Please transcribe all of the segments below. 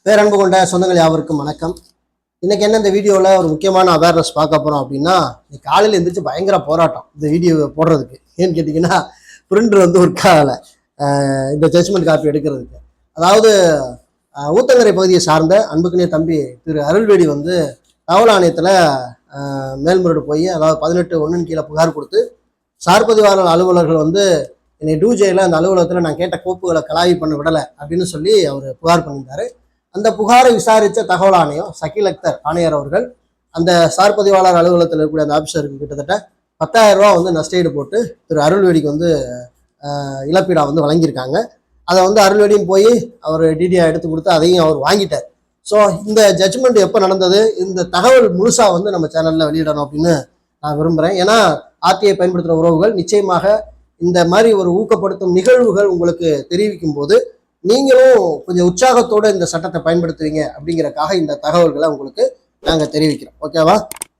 பேரன்பு கொண்ட சொந்தங்கள் யாவருக்கும் வணக்கம். இன்னைக்கு என்ன இந்த வீடியோவில் ஒரு முக்கியமான அவேர்னஸ் பார்க்க போகிறோம் அப்படின்னா, இன்னைக்கு காலையில் எழுந்திரிச்சு பயங்கர போராட்டம் இந்த வீடியோ போடுறதுக்கு. ஏன்னு கேட்டிங்கன்னா, பிரிண்டர் ஒர்க் ஆகலை இந்த ஜட்ஜ்மெண்ட் காப்பி எடுக்கிறதுக்கு. அதாவது ஊத்தங்கரை பகுதியை சார்ந்த அன்புக்குரிய தம்பி திரு அருள்வேடி தகவல் ஆணையத்தில் மேல்முறையீடு போய், அதாவது 18(1) கீழே புகார் கொடுத்து, சார் பதிவாளர் அலுவலர்கள் என்னை டூஜேயில் அந்த அலுவலகத்தில் நான் கேட்ட கோப்புகளை கலாய்வு பண்ண விடலை அப்படின்னு சொல்லி அவர் புகார் பண்ணியிருந்தாரு. அந்த புகாரை விசாரித்த தகவல் ஆணையம் சக்கீல் அக்தர் ஆணையர் அவர்கள் அந்த சார் பதிவாளர் அலுவலகத்தில் இருக்கக்கூடிய அந்த ஆஃபீஸருக்கு கிட்டத்தட்ட 10,000 ரூபா நஷ்டஈடு போட்டு திரு அருள்வேடிக்கு இழப்பீடா வழங்கியிருக்காங்க. அதை அருள்வேடியும் போய் அவர் டிடியா எடுத்து கொடுத்து அதையும் அவர் வாங்கிட்டார். ஸோ இந்த ஜட்ஜ்மெண்ட் எப்போ நடந்தது, இந்த தகவல் முழுசா நம்ம சேனலில் வெளியிடணும் அப்படின்னு நான் விரும்புகிறேன். ஏன்னா ஆர்டிஐ பயன்படுத்துகிற உறவுகள் நிச்சயமாக இந்த மாதிரி ஒரு ஊக்கப்படுத்தும் நிகழ்வுகள் உங்களுக்கு தெரிவிக்கும் போது நீங்களும் கொஞ்சம் உற்சாகத்தோடு இந்த சட்டத்தை பயன்படுத்துவீங்க அப்படிங்கிறக்காக இந்த தகவல்களை உங்களுக்கு நாங்கள் தெரிவிக்கிறோம். ஓகேவா?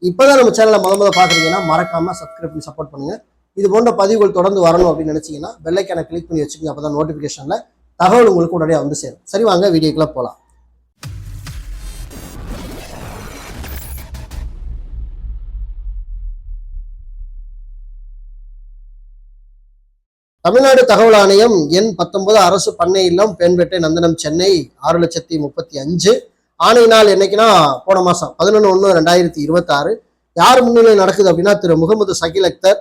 இப்போதான் நம்ம சேனலை முத பார்க்குறீங்கன்னா மறக்காமல் சப்ஸ்கிரைப் பண்ணி சப்போர்ட் பண்ணுங்கள். இது போன்ற பதிவுகள் தொடர்ந்து வரணும் அப்படின்னு நினச்சிங்கன்னா பெல்லைக்கான கிளிக் பண்ணி வச்சுக்கோங்க. அப்போ தான் நோட்டிஃபிகேஷனில் தகவல் உங்களுக்கு உடனடியாக சேரும். சரி, வாங்க வீடியோக்குள்ளே போகலாம். தமிழ்நாடு தகவல் ஆணையம் எண் 19 அரசு பண்ணை இல்லம் பேன்பேட்டை நந்தனம் சென்னை 6,35,000 ஆணை நாள் என்னைக்குன்னா போன மாதம் 11/1/2026 யார் முன்னிலையில் நடக்குது அப்படின்னா திரு முகமது சக்கீல் அக்தர்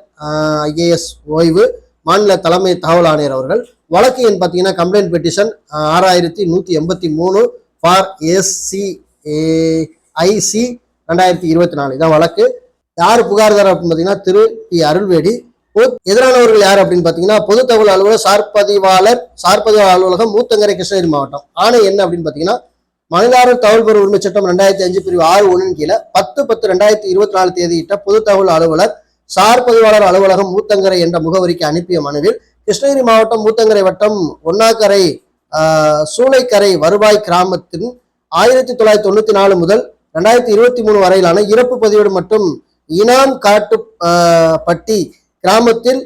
IAS ஓய்வு மாநில தலைமை தகவல் ஆணையர் அவர்கள். வழக்கு எண் பார்த்தீங்கன்னா கம்ப்ளைண்ட் பெட்டிஷன் 6183 ஃபார் SCIC 2024 இதான் வழக்கு. யார் புகார்தாரர் அப்படின்னு பார்த்தீங்கன்னா திரு டி அருள்வேடி. எதிரானவர்கள் யார் அப்படின்னு பார்த்தீங்கன்னா பொது தகவல் அலுவலர் சார் பதிவாளர் அலுவலகம் மூத்தங்கரை கிருஷ்ணகிரி மாவட்டம். ஆணை என்ன அப்படின்னு பார்த்தீங்கன்னா மனிதாரர் தகவல் பெறும் உரிமை சட்டம் 2005 பிரிவு 6(1) கீழே 10/10/2024 தேதியிட்ட பொது தகவல் அலுவலர் சார் பதிவாளர் அலுவலகம் மூத்தங்கரை என்ற முகவரிக்கு அனுப்பிய மனுவில் கிருஷ்ணகிரி மாவட்டம் மூத்தங்கரை வட்டம் ஒன்னாக்கரை சூளைக்கரை வருவாய் கிராமத்தின் 1994 முதல் 2023 வரையிலான இறப்பு பதிவேடு மற்றும் இனாம் காட்டு பட்டி கிராமத்தில்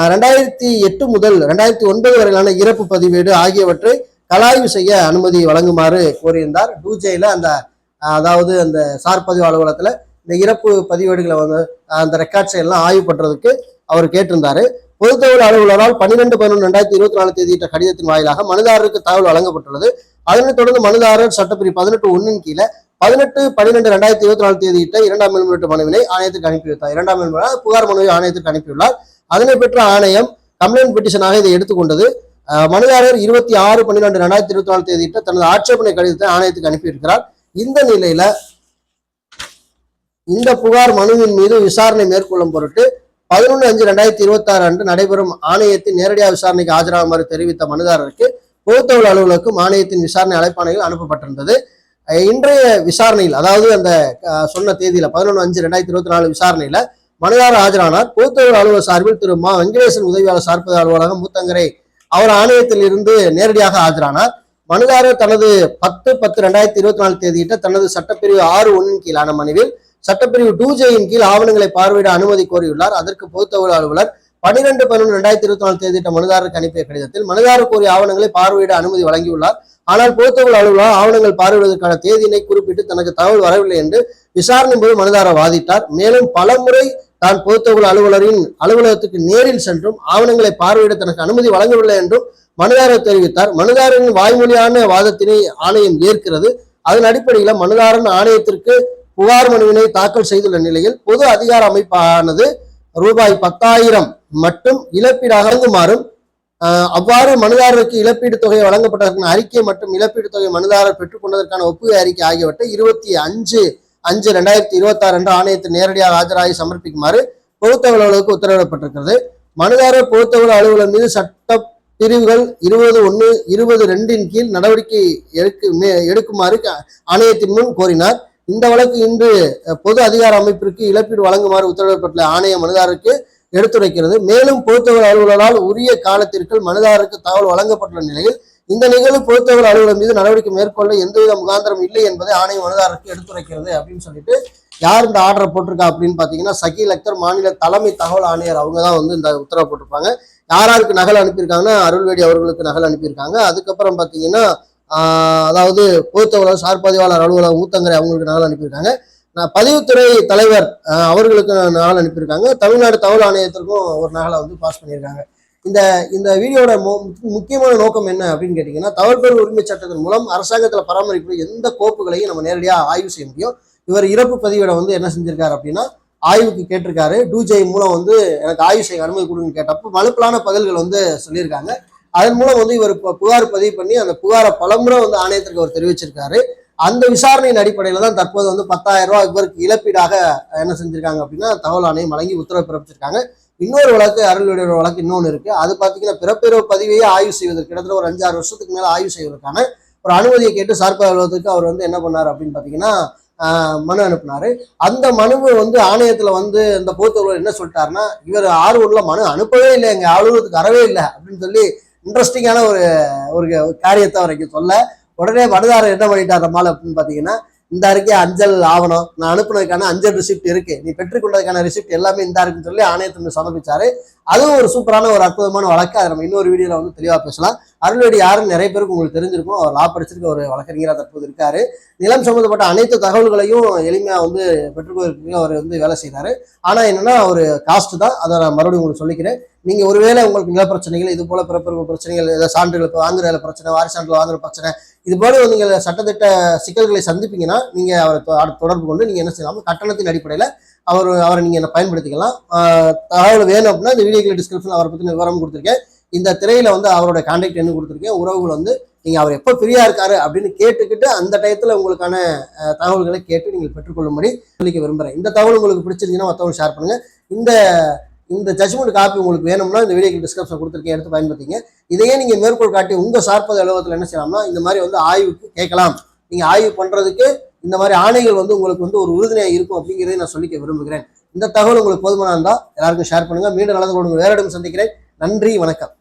2008 முதல் 2009 வரையிலான இறப்பு பதிவேடு ஆகியவற்றை கலாய்வு செய்ய அனுமதி வழங்குமாறு கோரியிருந்தார். டூஜேல அதாவது அந்த சார் பதிவு அலுவலகத்துல இந்த இறப்பு பதிவேடுகளை அந்த ரெக்கார்ட்ஸை எல்லாம் ஆய்வு பண்றதுக்கு அவர் கேட்டிருந்தாரு. பொது தகவல் அலுவலரால் 12/11/2024 தேதியிட்ட கடிதத்தின் வாயிலாக மனுதாரருக்கு தகவல் வழங்கப்பட்டுள்ளது. அதனைத் தொடர்ந்து மனுதாரர் சட்டப்பிரிவு 18(1) கீழே 18/12/2024 தேதியிட்ட 2ஆம் மேல்முறையீட்டு மனுவினை ஆணையத்திற்கு அனுப்பி வைத்தார். 2ஆம் மேல்முறையீடு புகார் மனுவை ஆணையத்திற்கு அனுப்பியுள்ளார். அதனை பெற்ற ஆணையம் கம்ப்ளைண்ட் பெட்டிஷனாக இதை எடுத்துக்கொண்டது. மனுதாரர் 26/12/2024 தேதியிட்ட தனது ஆட்சேபனை கடிதத்தை ஆணையத்துக்கு அனுப்பியிருக்கிறார். இந்த நிலையில இந்த புகார் மனுவின் மீது விசாரணை மேற்கொள்ளும் பொருட்டு 11/5/2026 அன்று நடைபெறும் ஆணையத்தின் நேரடியாக விசாரணைக்கு ஆஜராகுமாறு தெரிவித்த மனுதாரருக்கு பொது தகவல் அலுவலகம் ஆணையத்தின் விசாரணை அழைப்பாணைகள் அனுப்பப்பட்டிருந்தது. இன்றைய விசாரணையில், அதாவது அந்த சொன்ன தேதியில 11/5/2024 விசாரணையில மனுதாரர் ஆஜரானார். பொது தகவல் அலுவலர் சார்பில் திரு மா வெங்கடேசன் உதவியாளர் சார்பது அலுவலகம் மூத்தங்கரை அவர் ஆணையத்தில் இருந்து நேரடியாக ஆஜரானார். மனுதாரர் தனது 10/10/2024 தேதியிட்ட தனது சட்டப்பிரிவு 6(1) கீழான மனுவில் சட்டப்பிரிவு 2J கீழ் ஆவணங்களை பார்வையிட அனுமதி கோரியுள்ளார். அதற்கு பொது தகவல் அலுவலர் 12/11/2024 தேதியிட்ட மனுதாரருக்கு அனுப்பிய கடிதத்தில் மனுதாரர் கோரிய ஆவணங்களை பார்வையிட அனுமதி வழங்கியுள்ளார். ஆனால் பொது தகவல் அலுவலர் ஆவணங்கள் பார்வையிடுவதற்கான தேதியினை குறிப்பிட்டு தனக்கு தகவல் வரவில்லை என்று விசாரணை போது மனுதாரர் வாதிட்டார். மேலும் பலமுறை தான் பொது தகவல் அலுவலரின் அலுவலகத்துக்கு நேரில் சென்றும் ஆவணங்களை பார்வையிட தனக்கு அனுமதி வழங்கவில்லை என்றும் மனுதாரர் தெரிவித்தார். மனுதாரரின் வாய்மொழியான வாதத்தினை ஆணையம் ஏற்கிறது. அதன் அடிப்படையில் மனுதாரன் ஆணையத்திற்கு புகார் மனுவினை தாக்கல் செய்துள்ள நிலையில் பொது அதிகார அமைப்பானது ரூபாய் 10,000 மட்டும் இழப்பீடாக வழங்குமாறும், அவ்வாறு மனுதாரருக்கு இழப்பீடு தொகை வழங்கப்பட்டதற்கான அறிக்கை மற்றும் இழப்பீடு தொகை மனுதாரர் பெற்றுக்கொண்டதற்கான ஒப்புகை அறிக்கை ஆகியவற்றை 25/5/2026 அன்று ஆணையத்தில் நேரடியாக ஆஜராகி சமர்ப்பிக்குமாறு பொது தகவல் அலுவலருக்கு உத்தரவிடப்பட்டிருக்கிறது. மனுதாரர் பொது தகவல் அலுவலர் மீது சட்ட பிரிவுகள் 20(1) 22 கீழ் நடவடிக்கை எடுக்குமாறு ஆணையத்தின் முன் கோரினார். இந்த வழக்கு இன்று பொது அதிகார அமைப்பிற்கு இழப்பீடு வழங்குமாறு உத்தரவிடப்பட்டுள்ள ஆணைய மனுதாரருக்கு எடுத்துரைக்கிறது. மேலும் பொது தகவல் அலுவலரால் உரிய காலத்திற்குள் மனுதாரருக்கு தகவல் வழங்கப்பட்டுள்ள நிலையில் இந்த நிகழ்வு பொது தகவல் அலுவலர் மீது நடவடிக்கை மேற்கொள்ள எந்தவித முகாந்திரம் இல்லை என்பதை ஆணைய மனுதாரருக்கு எடுத்துரைக்கிறது அப்படின்னு சொல்லிட்டு யார் இந்த ஆர்டரை போட்டிருக்கா அப்படின்னு பார்த்தீங்கன்னா சக்கீல் அக்தர் மாநில தலைமை தகவல் ஆணையர் அவங்க தான் இந்த உத்தரவு போட்டிருப்பாங்க. யாராருக்கு நகல் அனுப்பியிருக்காங்கன்னா அருள்வேடி அவர்களுக்கு நகல் அனுப்பியிருக்காங்க. அதுக்கப்புறம் பார்த்தீங்கன்னா அதாவது பொதுத்தகவலர் சார் பதிவாளர் அலுவலகம் ஊத்தங்கரை அவங்களுக்கு நகல் அனுப்பியிருக்காங்க. பதிவுத்துறை தலைவர் அவர்களுக்கு நகல் அனுப்பியிருக்காங்க. தமிழ்நாடு தகவல் ஆணையத்திற்கும் ஒரு நகலை வந்து பாஸ் பண்ணியிருக்காங்க. இந்த இந்த வீடியோட முக்கியமான நோக்கம் என்ன அப்படின்னு கேட்டீங்கன்னா, தகவல் பெறும் உரிமை சட்டத்தின் மூலம் அரசாங்கத்தில் பராமரிப்பு எந்த கோப்புகளையும் நம்ம நேரடியாக ஆய்வு செய்ய முடியும். இவர் இறப்பு பதிவேடை வந்து என்ன செஞ்சிருக்காரு அப்படின்னா ஆய்வுக்கு கேட்டிருக்காரு. டூஜே மூலம் வந்து எனக்கு ஆய்வு செய்ய அனுமதி கொடுன்னு கேட்டப்போ மலுப்பலான பதில்கள் வந்து சொல்லியிருக்காங்க. அதன் மூலம் வந்து இவர் புகார் பதிவு பண்ணி அந்த புகாரை பலமுறை வந்து ஆணையத்திற்கு அவர் தெரிவிச்சிருக்காரு. அந்த விசாரணையின் அடிப்படையில தான் தற்போது வந்து 10,000 ரூபாய் இவருக்கு இழப்பீடாக என்ன செஞ்சிருக்காங்க அப்படின்னா தகவல் ஆணையம் வழங்கி உத்தரவு பிறப்பிச்சிருக்காங்க. இன்னொரு வழக்கு அருள்வேடியோட வழக்கு இன்னொன்று இருக்கு. அது பார்த்தீங்கன்னா பிறப்பிறப்பு பதிவையே ஆய்வு செய்வதற்கு கிட்டத்தட்ட ஒரு 5-6 வருஷத்துக்கு மேல ஆய்வு செய்வதற்கான ஒரு அனுமதியை கேட்டு சார்பு அலுவலகத்துக்கு அவர் வந்து என்ன பண்ணாரு அப்படின்னு பார்த்தீங்கன்னா மனு அனுப்பினாரு. அந்த மனுவை வந்து ஆணையத்துல வந்து இந்த பொதுத்தகவலர் என்ன சொல்லிட்டாருன்னா, இவர் R1ல மனு அனுப்பவே இல்லை, எங்க அலுவலகத்துக்கு வரவே இல்லை அப்படின்னு சொல்லி இன்ட்ரெஸ்டிங்கான ஒரு ஒரு காரியத்தை அவர் இங்க சொல்ல, உடனே மனுதாரர் என்ன பண்ணிட்டார் நம்மால் அப்படின்னு பார்த்தீங்கன்னா, இந்த அறிக்கை அஞ்சல் ஆவணம் நான் அனுப்புனதுக்கான அஞ்சல் ரிசிப்ட் இருக்கு, நீ பெற்றுக்கொண்டதுக்கான ரிசிப்ட் எல்லாமே இந்த இருக்குன்னு சொல்லி ஆணையத்தின் சமர்ப்பிச்சாரு. அதுவும் ஒரு சூப்பரான ஒரு அற்புதமான வழக்கு. அதை நம்ம இன்னொரு வீடியோல வந்து தெளிவா பேசலாம். அருள்வேடி யாருன்னு நிறைய பேருக்கு உங்களுக்கு தெரிஞ்சிருக்கும். அவர் லா படிச்சிருக்க ஒரு வழக்கறிஞராக தற்போது இருக்காரு. நிலம் சம்பந்தப்பட்ட அனைத்து தகவல்களையும் எளிமையா வந்து பெற்றுக்கொள்வதற்கு அவர் வந்து வேலை செய்யறாரு. ஆனா என்னன்னா ஒரு காஸ்ட் தான். அதை நான் மறுபடியும் உங்களுக்கு சொல்லிக்கிறேன். நீங்க ஒருவேளை உங்களுக்கு நில பிரச்சனைகள் இது போல பிறப்பிறப்பு பிரச்சனைகள், ஏதாவது சான்றுகள் வாங்குற வேலை பிரச்சனை, வாரிசு சான்றிதழ் வாங்குற பிரச்சனை, இது போல நீங்க சட்டத்திட்ட சிக்கல்களை சந்திப்பீங்கன்னா நீங்க அவரை தொடர்பு கொண்டு நீங்க என்ன செய்யலாம், கட்டணத்தின் அடிப்படையில அவரை நீங்க என்ன பயன்படுத்திக்கலாம். தகவல் வேணும் அப்படின்னா இந்த வீடியோக்களை டிஸ்கிரிப்ஷன் அவரை பத்தின விவரம் கொடுத்துருக்கேன். இந்த திரையில வந்து அவரோட கான்டாக்ட் என்ன கொடுத்துருக்கேன். உறவுகள் வந்து நீங்க அவர் எப்போ ஃப்ரீயா இருக்காரு அப்படின்னு கேட்டுக்கிட்டு அந்த டயத்துல உங்களுக்கான தகவல்களை கேட்டு நீங்கள் பெற்றுக்கொள்ளும்படி சொல்லிக்க விரும்புறேன். இந்த தகவல் உங்களுக்கு பிடிச்சிருந்துச்சுன்னா மற்றவங்க ஷேர் பண்ணுங்க. இந்த ஜட்ஜ்மெண்ட் காப்பி உங்களுக்கு வேணும்னா இந்த வீடியோக்கு டிஸ்கிரிப்ஷன் கொடுத்துருக்கேன், எடுத்து பயன்படுத்திங்க. இதையே நீங்க மேற்கோள் காட்டி உங்க சார்பது அலுவலகத்தில் என்ன செய்யலாம்னா இந்த மாதிரி வந்து ஆய்வுக்கு கேட்கலாம். நீங்க ஆய்வு பண்றதுக்கு இந்த மாதிரி ஆணைகள் வந்து உங்களுக்கு வந்து ஒரு உறுதுணையாக இருக்கும் அப்படிங்கிறதை நான் சொல்லிக்க விரும்புகிறேன். இந்த தகவல் உங்களுக்கு போதுமானா இருந்தால் எல்லாருக்கும் ஷேர் பண்ணுங்க. மீண்டும் நல்லது கொடுங்க. வேற இடம் சந்திக்கிறேன். நன்றி, வணக்கம்.